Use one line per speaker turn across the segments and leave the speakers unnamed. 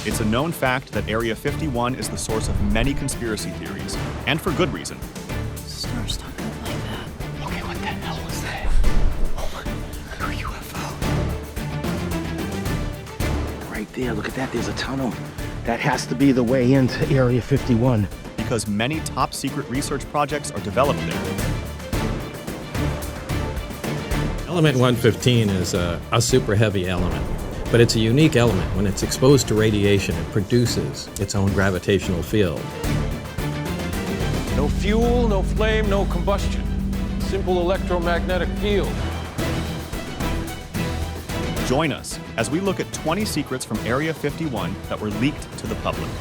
It's a known fact that Area 51 is the source of many conspiracy theories, and for good reason.
Stars don't move like that.
Okay, what the hell was that? Oh my, a UFO. Right there, look at that, there's a tunnel. That has to be the way into Area 51.
Because many top-secret research projects are developed there.
Element 115 is a super heavy element, but it's a unique element. When it's exposed to radiation, it produces its own gravitational field.
No fuel, no flame, no combustion. Simple electromagnetic field.
Join us as we look at 20 secrets from Area 51 that were leaked to the public.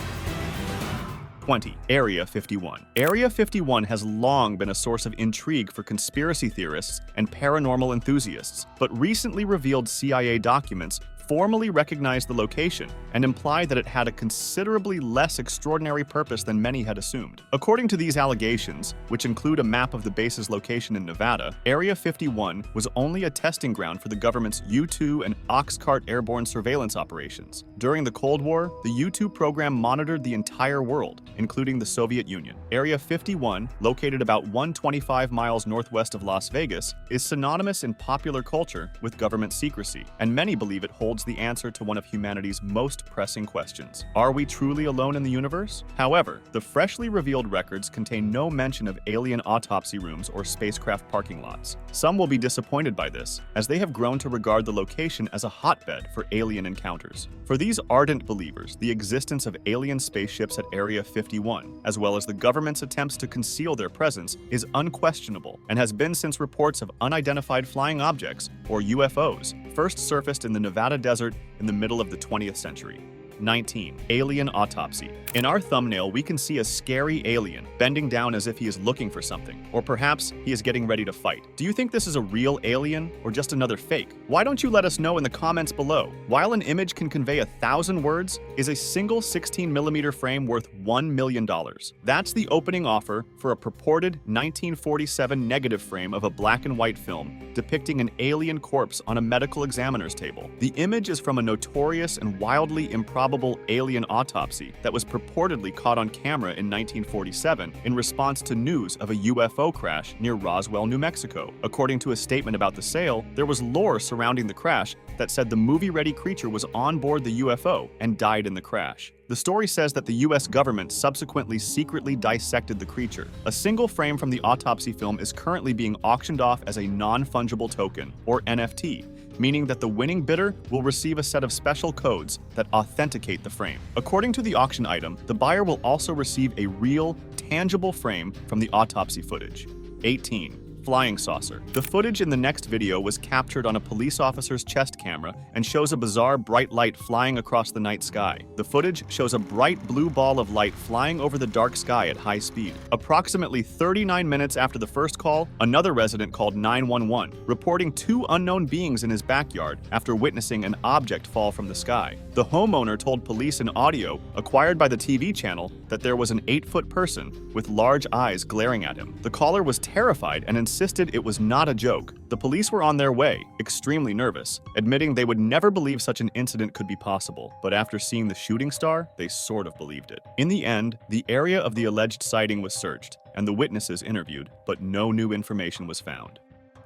20. Area 51. Area 51 has long been a source of intrigue for conspiracy theorists and paranormal enthusiasts, but recently revealed CIA documents formally recognize the location and imply that it had a considerably less extraordinary purpose than many had assumed. According to these allegations, which include a map of the base's location in Nevada, Area 51 was only a testing ground for the government's U-2 and OXCART airborne surveillance operations. During the Cold War, the U-2 program monitored the entire world, including the Soviet Union. Area 51, located about 125 miles northwest of Las Vegas, is synonymous in popular culture with government secrecy, and many believe it holds the answer to one of humanity's most pressing questions. Are we truly alone in the universe? However, the freshly revealed records contain no mention of alien autopsy rooms or spacecraft parking lots. Some will be disappointed by this, as they have grown to regard the location as a hotbed for alien encounters. For these ardent believers, the existence of alien spaceships at Area 51, as well as the government's attempts to conceal their presence, is unquestionable and has been since reports of unidentified flying objects, or UFOs, first surfaced in the Nevada desert in the middle of the 20th century. 19. Alien autopsy. In our thumbnail, we can see a scary alien bending down as if he is looking for something, or perhaps he is getting ready to fight. Do you think this is a real alien or just another fake? Why don't you let us know in the comments below? While an image can convey 1,000 words, is a single 16mm frame worth $1 million? That's the opening offer for a purported 1947 negative frame of a black and white film depicting an alien corpse on a medical examiner's table. The image is from a notorious and wildly improbable alien autopsy that was purportedly caught on camera in 1947 in response to news of a UFO crash near Roswell, New Mexico. According to a statement about the sale, there was lore surrounding the crash that said the movie-ready creature was on board the UFO and died in the crash. The story says that the US government subsequently secretly dissected the creature. A single frame from the autopsy film is currently being auctioned off as a non-fungible token, or NFT, meaning that the winning bidder will receive a set of special codes that authenticate the frame. According to the auction item, the buyer will also receive a real, tangible frame from the autopsy footage. 18. Flying saucer. The footage in the next video was captured on a police officer's chest camera and shows a bizarre bright light flying across the night sky. The footage shows a bright blue ball of light flying over the dark sky at high speed. Approximately 39 minutes after the first call, another resident called 911, reporting two unknown beings in his backyard after witnessing an object fall from the sky. The homeowner told police in audio, acquired by the TV channel, that there was an 8-foot person with large eyes glaring at him. The caller was terrified and insisted it was not a joke. The police were on their way, extremely nervous, admitting they would never believe such an incident could be possible. But after seeing the shooting star, they sort of believed it. In the end, the area of the alleged sighting was searched, and the witnesses interviewed, but no new information was found.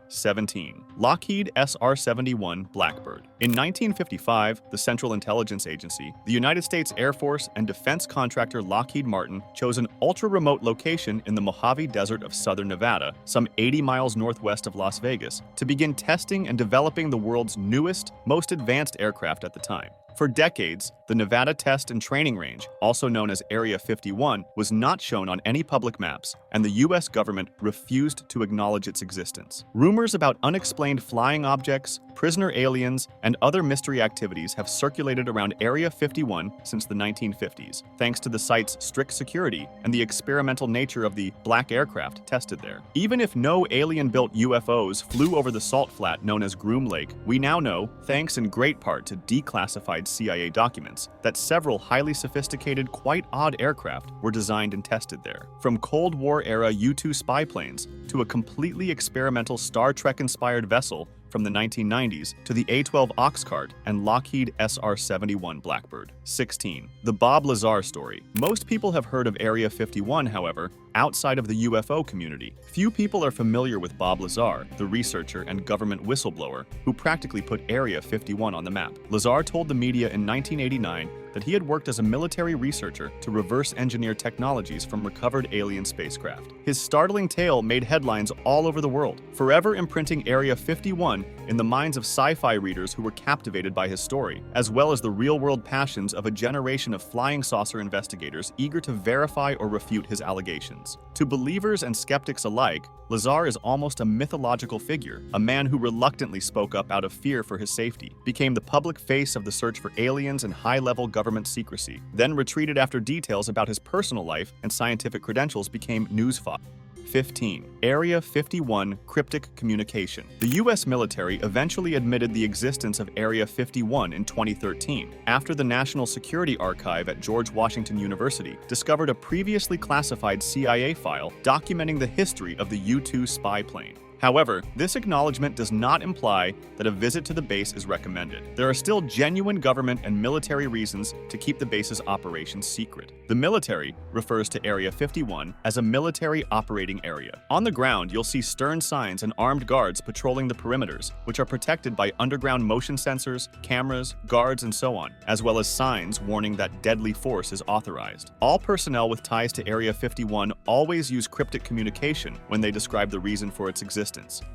17. Lockheed SR71 Blackbird. In 1955, the Central Intelligence Agency, the United States Air Force, and defense contractor Lockheed Martin chose an ultra-remote location in the Mojave Desert of southern Nevada, some 80 miles northwest of Las Vegas, to begin testing and developing the world's newest, most advanced aircraft at the time. For decades, the Nevada Test and Training Range, also known as Area 51, was not shown on any public maps, and the US government refused to acknowledge its existence. Rumors about unexplained flying objects, prisoner aliens, and other mystery activities have circulated around Area 51 since the 1950s, thanks to the site's strict security and the experimental nature of the black aircraft tested there. Even if no alien-built UFOs flew over the salt flat known as Groom Lake, we now know, thanks in great part to declassified CIA documents, that several highly sophisticated, quite odd aircraft were designed and tested there. From Cold War-era U-2 spy planes to a completely experimental Star Trek-inspired vessel from the 1990s to the A-12 OXCART and Lockheed SR71 Blackbird. 16. The Bob Lazar Story. Most people have heard of Area 51, however, outside of the UFO community. Few people are familiar with Bob Lazar, the researcher and government whistleblower who practically put Area 51 on the map. Lazar told the media in 1989 that he had worked as a military researcher to reverse engineer technologies from recovered alien spacecraft. His startling tale made headlines all over the world, forever imprinting Area 51 in the minds of sci-fi readers who were captivated by his story, as well as the real-world passions of a generation of flying saucer investigators eager to verify or refute his allegations. To believers and skeptics alike, Lazar is almost a mythological figure, a man who reluctantly spoke up out of fear for his safety, became the public face of the search for aliens and high-level government secrecy, then retreated after details about his personal life and scientific credentials became news fodder. 15. Area 51 Cryptic Communication. The U.S. military eventually admitted the existence of Area 51 in 2013, after the National Security Archive at George Washington University discovered a previously classified CIA file documenting the history of the U-2 spy plane. However, this acknowledgement does not imply that a visit to the base is recommended. There are still genuine government and military reasons to keep the base's operations secret. The military refers to Area 51 as a military operating area. On the ground, you'll see stern signs and armed guards patrolling the perimeters, which are protected by underground motion sensors, cameras, guards, and so on, as well as signs warning that deadly force is authorized. All personnel with ties to Area 51 always use cryptic communication when they describe the reason for its existence.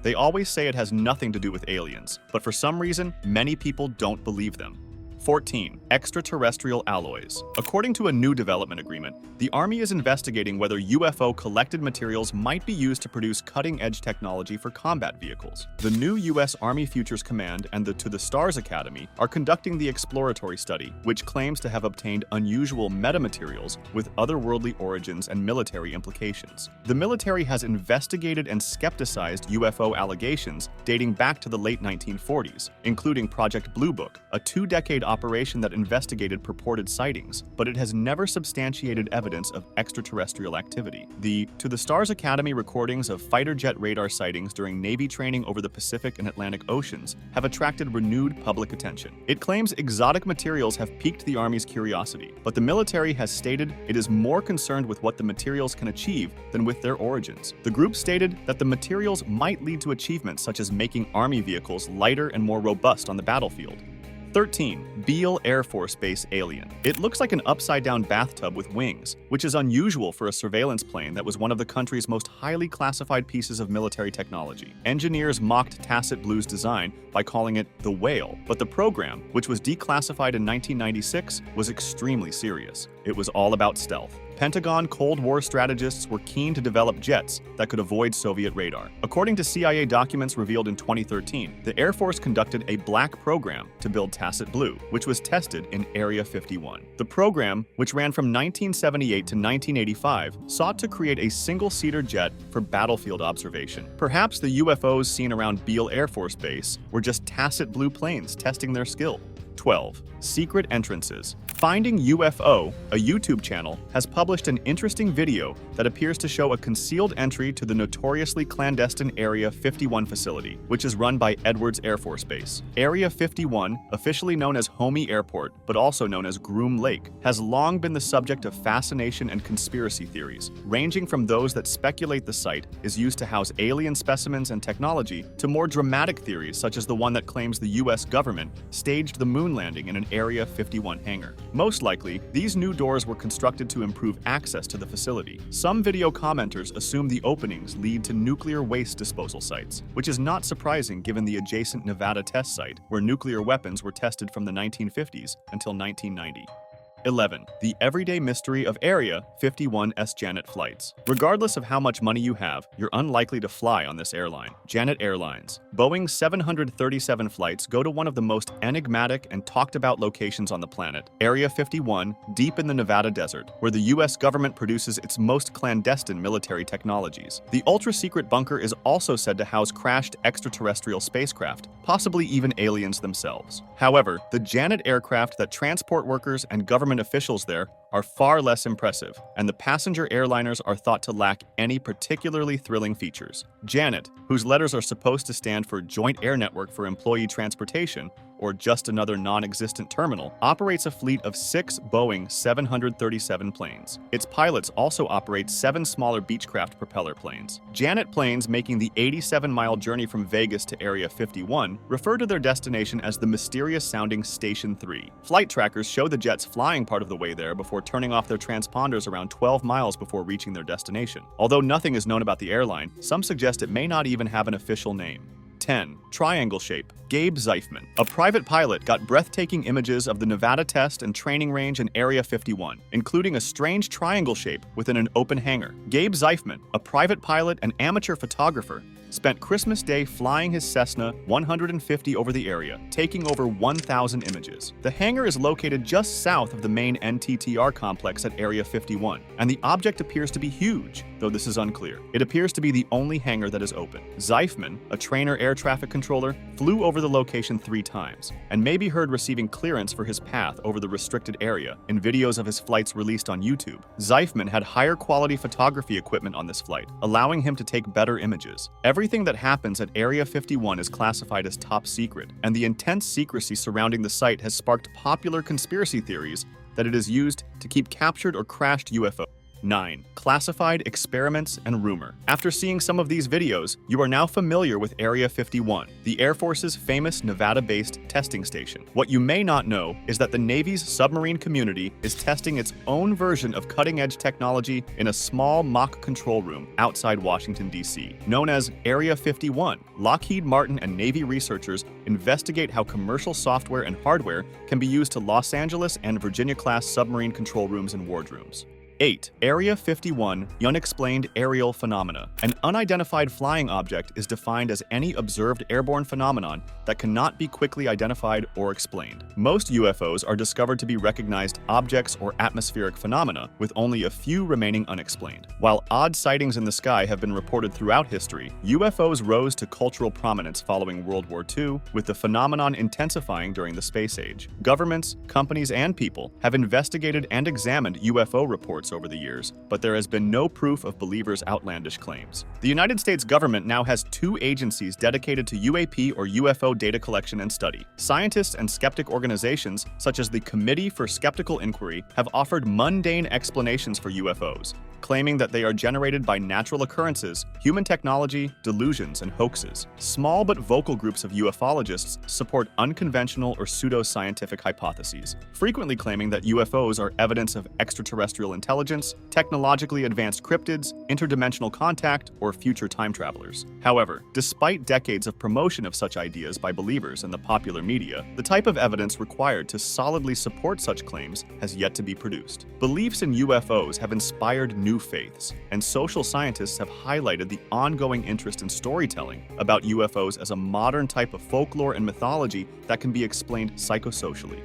They always say it has nothing to do with aliens, but for some reason, many people don't believe them. 14. Extraterrestrial alloys. According to a new development agreement, the Army is investigating whether UFO collected materials might be used to produce cutting-edge technology for combat vehicles. The new U.S. Army Futures Command and the To the Stars Academy are conducting the exploratory study, which claims to have obtained unusual metamaterials with otherworldly origins and military implications. The military has investigated and skepticized UFO allegations dating back to the late 1940s, including Project Blue Book, a two-decade operation that investigated purported sightings, but it has never substantiated evidence of extraterrestrial activity. The To the Stars Academy recordings of fighter jet radar sightings during Navy training over the Pacific and Atlantic Oceans have attracted renewed public attention. It claims exotic materials have piqued the Army's curiosity, but the military has stated it is more concerned with what the materials can achieve than with their origins. The group stated that the materials might lead to achievements such as making Army vehicles lighter and more robust on the battlefield. 13. Beale Air Force Base alien. It looks like an upside-down bathtub with wings, which is unusual for a surveillance plane that was one of the country's most highly classified pieces of military technology. Engineers mocked Tacit Blue's design by calling it the Whale, but the program, which was declassified in 1996, was extremely serious. It was all about stealth. Pentagon Cold War strategists were keen to develop jets that could avoid Soviet radar. According to CIA documents revealed in 2013, the Air Force conducted a black program to build Tacit Blue, which was tested in Area 51. The program, which ran from 1978 to 1985, sought to create a single-seater jet for battlefield observation. Perhaps the UFOs seen around Beale Air Force Base were just Tacit Blue planes testing their skill. 12. Secret entrances. Finding UFO, a YouTube channel, has published an interesting video that appears to show a concealed entry to the notoriously clandestine Area 51 facility, which is run by Edwards Air Force Base. Area 51, officially known as Homey Airport, but also known as Groom Lake, has long been the subject of fascination and conspiracy theories, ranging from those that speculate the site is used to house alien specimens and technology to more dramatic theories such as the one that claims the U.S. government staged the moon landing in an Area 51 hangar. Most likely, these new doors were constructed to improve access to the facility. Some video commenters assume the openings lead to nuclear waste disposal sites, which is not surprising given the adjacent Nevada test site, where nuclear weapons were tested from the 1950s until 1990. 11. The everyday mystery of Area 51's Janet flights. Regardless of how much money you have, you're unlikely to fly on this airline. Janet Airlines. Boeing's 737 flights go to one of the most enigmatic and talked about locations on the planet, Area 51, deep in the Nevada desert, where the U.S. government produces its most clandestine military technologies. The ultra-secret bunker is also said to house crashed extraterrestrial spacecraft, possibly even aliens themselves. However, the Janet aircraft that transport workers and government officials there are far less impressive, and the passenger airliners are thought to lack any particularly thrilling features. Janet, whose letters are supposed to stand for Joint Air Network for Employee Transportation, or just another non-existent terminal, operates a fleet of 6 Boeing 737 planes. Its pilots also operate 7 smaller Beechcraft propeller planes. Janet planes making the 87-mile journey from Vegas to Area 51 refer to their destination as the mysterious-sounding Station 3. Flight trackers show the jets flying part of the way there before turning off their transponders around 12 miles before reaching their destination. Although nothing is known about the airline, some suggest it may not even have an official name. 10. Triangle shape. Gabe Zeifman, a private pilot, got breathtaking images of the Nevada Test and Training Range in Area 51, including a strange triangle shape within an open hangar. Gabe Zeifman, a private pilot and amateur photographer, spent Christmas Day flying his Cessna 150 over the area, taking over 1,000 images. The hangar is located just south of the main NTTR complex at Area 51, and the object appears to be huge, though this is unclear. It appears to be the only hangar that is open. Zeifman, a trainer air traffic controller, flew over the location 3 times, and may be heard receiving clearance for his path over the restricted area in videos of his flights released on YouTube. Zeifman had higher quality photography equipment on this flight, allowing him to take better images. Everything that happens at Area 51 is classified as top secret, and the intense secrecy surrounding the site has sparked popular conspiracy theories that it is used to keep captured or crashed UFOs. 9. Classified experiments and rumor. After seeing some of these videos, you are now familiar with Area 51, the Air Force's famous Nevada-based testing station. What you may not know is that the Navy's submarine community is testing its own version of cutting-edge technology in a small mock control room outside Washington, D.C. Known as Area 51, Lockheed Martin and Navy researchers investigate how commercial software and hardware can be used to Los Angeles and Virginia-class submarine control rooms and wardrooms. 8. Area 51 Unexplained Aerial Phenomena. An unidentified flying object is defined as any observed airborne phenomenon that cannot be quickly identified or explained. Most UFOs are discovered to be recognized objects or atmospheric phenomena, with only a few remaining unexplained. While odd sightings in the sky have been reported throughout history, UFOs rose to cultural prominence following World War II, with the phenomenon intensifying during the space age. Governments, companies, and people have investigated and examined UFO reports over the years, but there has been no proof of believers' outlandish claims. The United States government now has 2 agencies dedicated to UAP or UFO data collection and study. Scientists and skeptic organizations, such as the Committee for Skeptical Inquiry, have offered mundane explanations for UFOs, claiming that they are generated by natural occurrences, human technology, delusions, and hoaxes. Small but vocal groups of ufologists support unconventional or pseudo-scientific hypotheses, frequently claiming that UFOs are evidence of extraterrestrial intelligence, technologically advanced cryptids, interdimensional contact, or future time travelers. However, despite decades of promotion of such ideas by believers in the popular media, the type of evidence required to solidly support such claims has yet to be produced. Beliefs in UFOs have inspired new faiths, and social scientists have highlighted the ongoing interest in storytelling about UFOs as a modern type of folklore and mythology that can be explained psychosocially.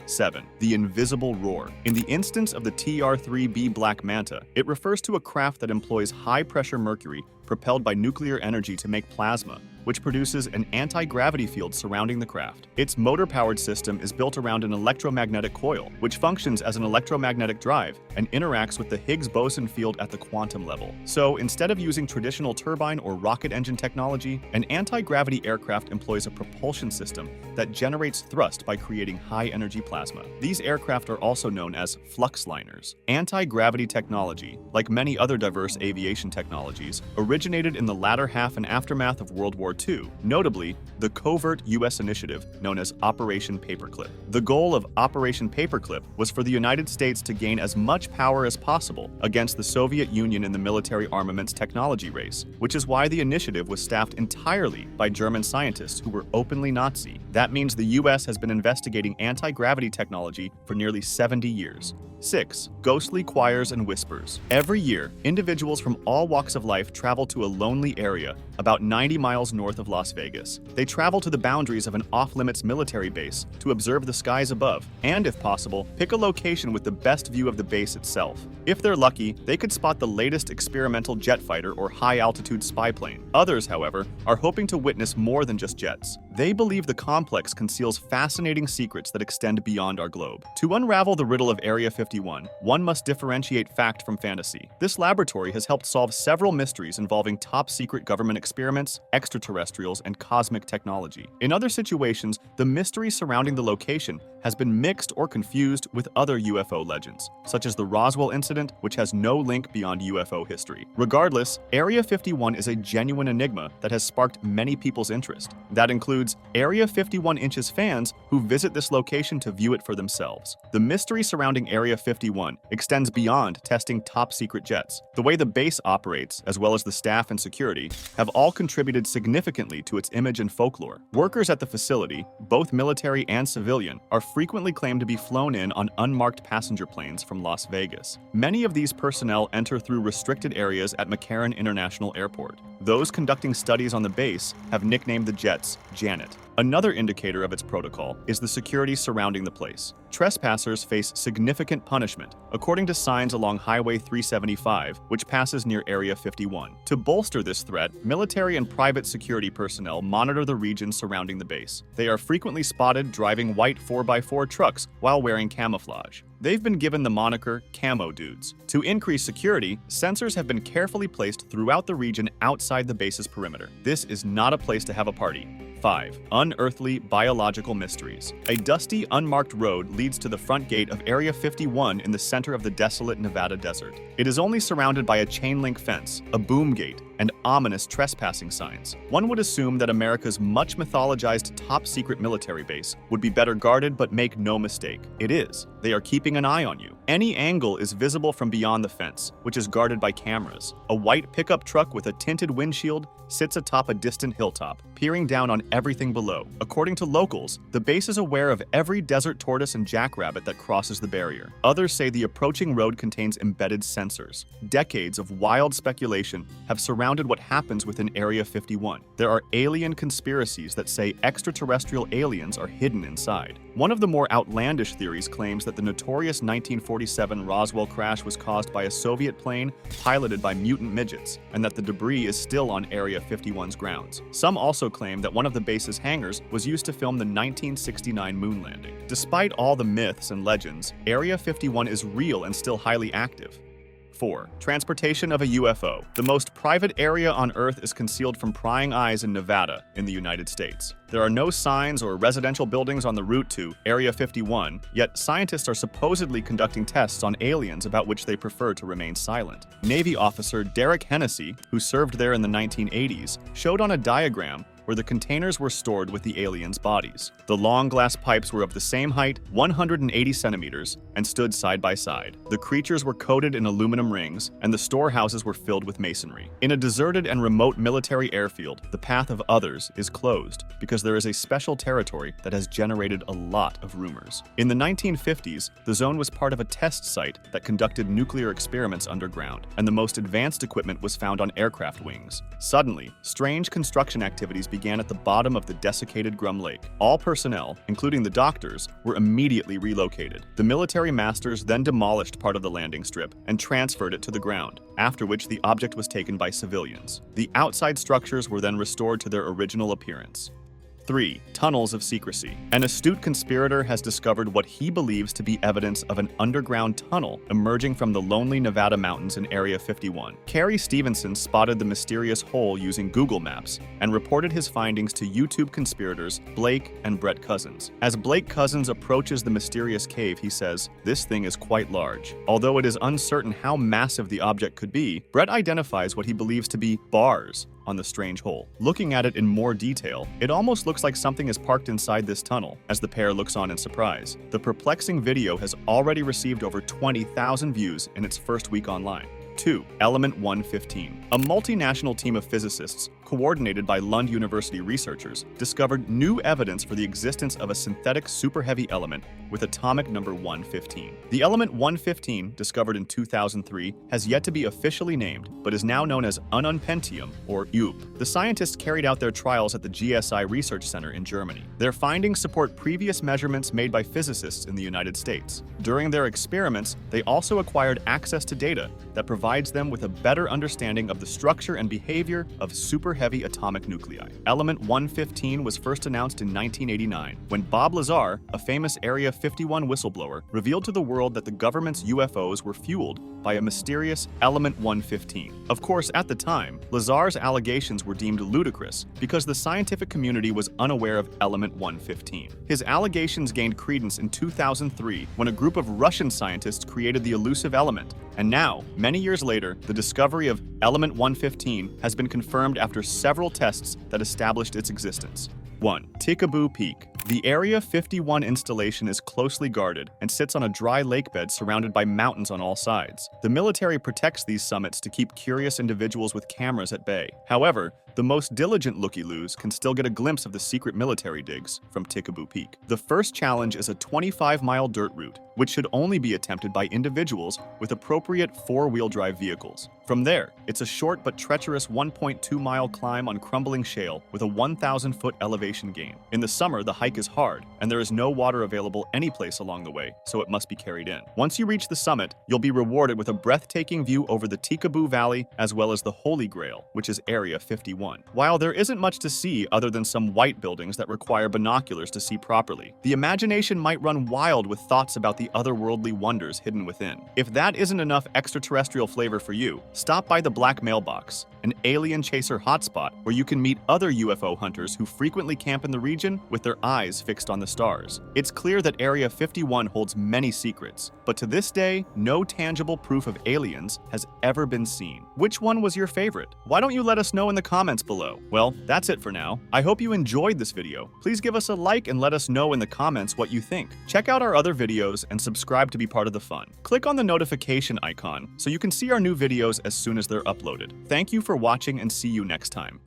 7. The invisible roar. In the instance of the TR-3B Black Manta, it refers to a craft that employs high-pressure mercury propelled by nuclear energy to make plasma, which produces an anti-gravity field surrounding the craft. Its motor-powered system is built around an electromagnetic coil, which functions as an electromagnetic drive and interacts with the Higgs boson field at the quantum level. So, instead of using traditional turbine or rocket engine technology, an anti-gravity aircraft employs a propulsion system that generates thrust by creating high-energy plasma. These aircraft are also known as flux liners. Anti-gravity technology, like many other diverse aviation technologies, originated in the latter half and aftermath of World War II, notably the covert U.S. initiative known as Operation Paperclip. The goal of Operation Paperclip was for the United States to gain as much power as possible against the Soviet Union in the military armaments technology race, which is why the initiative was staffed entirely by German scientists who were openly Nazi. That means the U.S. has been investigating anti-gravity technology for nearly 70 years. 6. Ghostly choirs and whispers. Every year, individuals from all walks of life travel to a lonely area about 90 miles north of Las Vegas. They travel to the boundaries of an off-limits military base to observe the skies above, and if possible, pick a location with the best view of the base itself. If they're lucky, they could spot the latest experimental jet fighter or high-altitude spy plane. Others, however, are hoping to witness more than just jets. They believe the complex conceals fascinating secrets that extend beyond our globe. To unravel the riddle of Area 51, one must differentiate fact from fantasy. This laboratory has helped solve several mysteries involving top-secret government experiments, extraterrestrials, and cosmic technology. In other situations, the mystery surrounding the location has been mixed or confused with other UFO legends, such as the Roswell incident, which has no link beyond UFO history. Regardless, Area 51 is a genuine enigma that has sparked many people's interest. That includes Area 51 Inches fans who visit this location to view it for themselves. The mystery surrounding Area 51 extends beyond testing top-secret jets. The way the base operates, as well as the staff and security, have all contributed significantly to its image and folklore. Workers at the facility, both military and civilian, are frequently claimed to be flown in on unmarked passenger planes from Las Vegas. Many of these personnel enter through restricted areas at McCarran International Airport. Those conducting studies on the base have nicknamed the jets Janet. Another indicator of its protocol is the security surrounding the place. Trespassers face significant punishment, according to signs along Highway 375, which passes near Area 51. To bolster this threat, military and private security personnel monitor the region surrounding the base. They are frequently spotted driving white 4x4 trucks while wearing camouflage. They've been given the moniker Camo Dudes. To increase security, sensors have been carefully placed throughout the region outside the base's perimeter. This is not a place to have a party. 5. Unearthly biological mysteries. A dusty, unmarked road leads to the front gate of Area 51 in the center of the desolate Nevada desert. It is only surrounded by a chain-link fence, a boom gate, and ominous trespassing signs. One would assume that America's much mythologized top-secret military base would be better guarded, but make no mistake, it is. They are keeping an eye on you. Any angle is visible from beyond the fence, which is guarded by cameras. A white pickup truck with a tinted windshield sits atop a distant hilltop, peering down on everything below. According to locals, the base is aware of every desert tortoise and jackrabbit that crosses the barrier. Others say the approaching road contains embedded sensors. Decades of wild speculation have surrounded what happens within Area 51. There are alien conspiracies that say extraterrestrial aliens are hidden inside. One of the more outlandish theories claims that the notorious 1947 Roswell crash was caused by a Soviet plane piloted by mutant midgets, and that the debris is still on Area 51's grounds. Some also claim that one of the base's hangars was used to film the 1969 moon landing. Despite all the myths and legends, Area 51 is real and still highly active. 4. Transportation of a UFO. The most private area on Earth is concealed from prying eyes in Nevada, in the United States. There are no signs or residential buildings on the route to Area 51, yet scientists are supposedly conducting tests on aliens about which they prefer to remain silent. Navy officer Derek Hennessy, who served there in the 1980s, showed on a diagram where the containers were stored with the aliens' bodies. The long glass pipes were of the same height, 180 centimeters, and stood side by side. The creatures were coated in aluminum rings, and the storehouses were filled with masonry. In a deserted and remote military airfield, the path of others is closed because there is a special territory that has generated a lot of rumors. In the 1950s, the zone was part of a test site that conducted nuclear experiments underground, and the most advanced equipment was found on aircraft wings. Suddenly, strange construction activities began at the bottom of the desiccated Grum Lake. All personnel, including the doctors, were immediately relocated. The military masters then demolished part of the landing strip and transferred it to the ground, after which the object was taken by civilians. The outside structures were then restored to their original appearance. 3. Tunnels of secrecy. An astute conspirator has discovered what he believes to be evidence of an underground tunnel emerging from the lonely Nevada mountains in Area 51. Carrie Stevenson spotted the mysterious hole using Google Maps and reported his findings to YouTube conspirators Blake and Brett Cousins. As Blake Cousins approaches the mysterious cave, he says, "This thing is quite large." Although it is uncertain how massive the object could be, Brett identifies what he believes to be bars on the strange hole. Looking at it in more detail, it almost looks like something is parked inside this tunnel, as the pair looks on in surprise. The perplexing video has already received over 20,000 views in its first week online. 2. Element 115. A multinational team of physicists, coordinated by Lund University researchers, discovered new evidence for the existence of a synthetic super-heavy element with atomic number 115. The element 115, discovered in 2003, has yet to be officially named, but is now known as ununpentium, or UP. The scientists carried out their trials at the GSI Research Center in Germany. Their findings support previous measurements made by physicists in the United States. During their experiments, they also acquired access to data that provides them with a better understanding of the structure and behavior of super heavy atomic nuclei. Element 115 was first announced in 1989, when Bob Lazar, a famous Area 51 whistleblower, revealed to the world that the government's UFOs were fueled by a mysterious Element 115. Of course, at the time, Lazar's allegations were deemed ludicrous because the scientific community was unaware of Element 115. His allegations gained credence in 2003 when a group of Russian scientists created the elusive element, and now, many years later, the discovery of Element 115 has been confirmed after several tests that established its existence. 1. Tikaboo Peak. The Area 51 installation is closely guarded and sits on a dry lakebed surrounded by mountains on all sides. The military protects these summits to keep curious individuals with cameras at bay. However, the most diligent looky-loos can still get a glimpse of the secret military digs from Tikaboo Peak. The first challenge is a 25-mile dirt route, which should only be attempted by individuals with appropriate four-wheel drive vehicles. From there, it's a short but treacherous 1.2-mile climb on crumbling shale with a 1,000-foot elevation gain. In the summer, the hike is hard, and there is no water available anyplace along the way, so it must be carried in. Once you reach the summit, you'll be rewarded with a breathtaking view over the Tikaboo Valley as well as the Holy Grail, which is Area 51. While there isn't much to see other than some white buildings that require binoculars to see properly, the imagination might run wild with thoughts about the otherworldly wonders hidden within. If that isn't enough extraterrestrial flavor for you, stop by the Black Mailbox, an alien chaser hotspot where you can meet other UFO hunters who frequently camp in the region with their eyes fixed on the stars. It's clear that Area 51 holds many secrets, but to this day, no tangible proof of aliens has ever been seen. Which one was your favorite? Why don't you let us know in the comments below? Well, that's it for now. I hope you enjoyed this video. Please give us a like and let us know in the comments what you think. Check out our other videos and subscribe to be part of the fun. Click on the notification icon so you can see our new videos as soon as they're uploaded. Thank you for watching and see you next time.